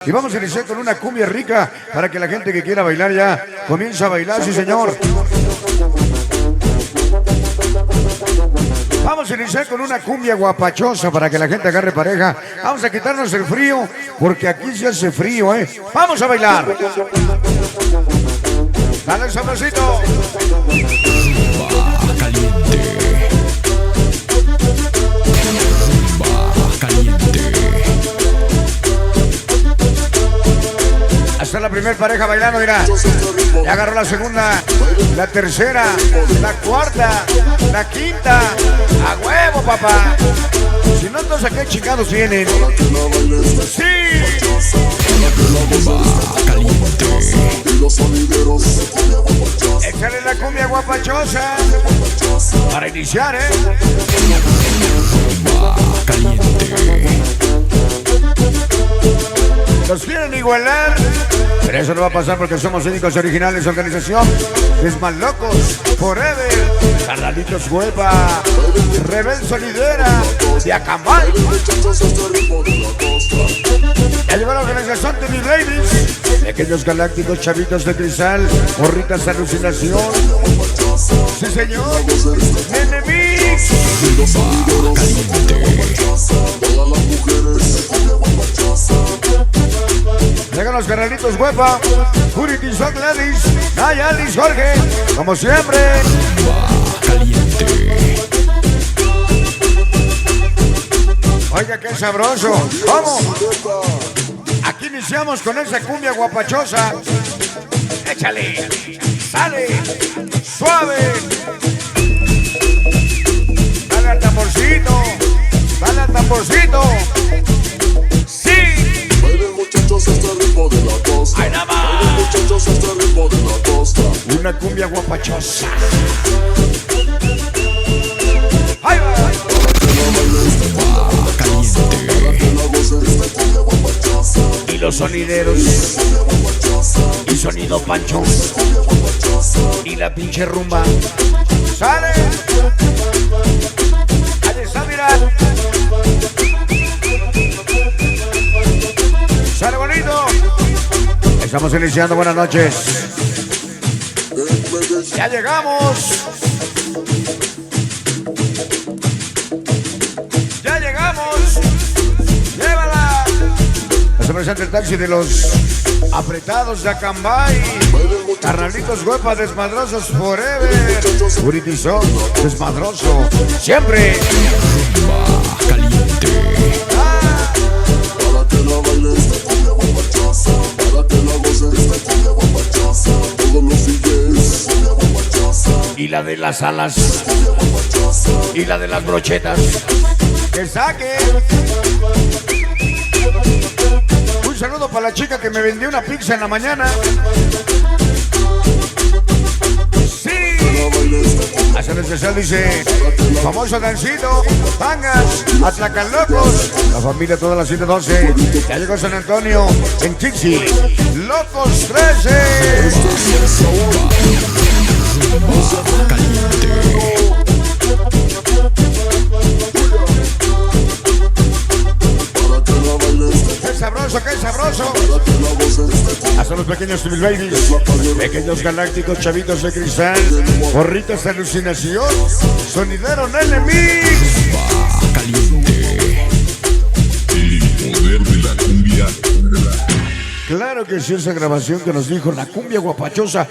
Y vamos a iniciar con una cumbia rica para que la gente que quiera bailar ya comience a bailar, sí señor. Vamos a iniciar con una cumbia guapachosa para que la gente agarre pareja. Vamos a quitarnos el frío, porque aquí se hace frío, ¿eh? ¡Vamos a bailar! ¡Dale sabrosito! Rumba caliente. Rumba caliente. Hasta la primer pareja bailando, mira. Ya agarró la segunda, la tercera, la cuarta, la quinta. ¡A huevo, papá! Si no, entonces, ¿a qué chingados vienen? ¡Sí! Rumba caliente. Échale la cumbia guapachosa para iniciar, ¿eh? Rumba caliente. Los quieren igualar, pero eso no va a pasar porque somos únicos originales. Organización Desmalocos Forever, Carnalitos Hueva, Rebel Solidera, de Acambay. Ya llegó la organización de mis ladies, pequeños galácticos, chavitos de cristal, morritas alucinación. Sí señor, enemigos. Rumba caliente. Llegan los carnalitos Hueva, Purity Son Gladys, Naya, Alice, Jorge, como siempre. Rumba caliente. Oiga, qué sabroso. ¿Cómo? Aquí iniciamos con esa cumbia guapachosa. Échale, sale, suave. Dale al tamborcito, dale al tamborcito. Sí. Ahí nada más. Una cumbia guapachosa. Ahí va. Rumba caliente. Y los sonideros. Y sonido Pancho. Y la pinche rumba. ¡Sale! Ahí está, mira. ¡Sale bonito! Estamos iniciando, buenas noches. ¡Ya llegamos! ¡Ya llegamos! ¡Llévala! Se presenta el taxi de los apretados de Acambay. Carnalitos Huepa, desmadrosos forever. Purity Son, desmadroso. Siempre. Rumba caliente. Y la de las alas. Y la de las brochetas. ¡Que saque! Un saludo para la chica que me vendió una pizza en la mañana. ¡Sí! Hace el especial dice: famoso Dancito, Pangas, Atlacalocos, la familia toda la 712. Ya llegó San Antonio, en Tixi, Locos 13. Rumba caliente. ¡Qué sabroso, qué sabroso! Hasta los pequeños Triple Babies, pequeños galácticos, chavitos de cristal, gorritas de alucinación, sonidero Nenemix. Rumba caliente. El poder de la cumbia. Claro que sí, esa grabación que nos dijo la cumbia guapachosa.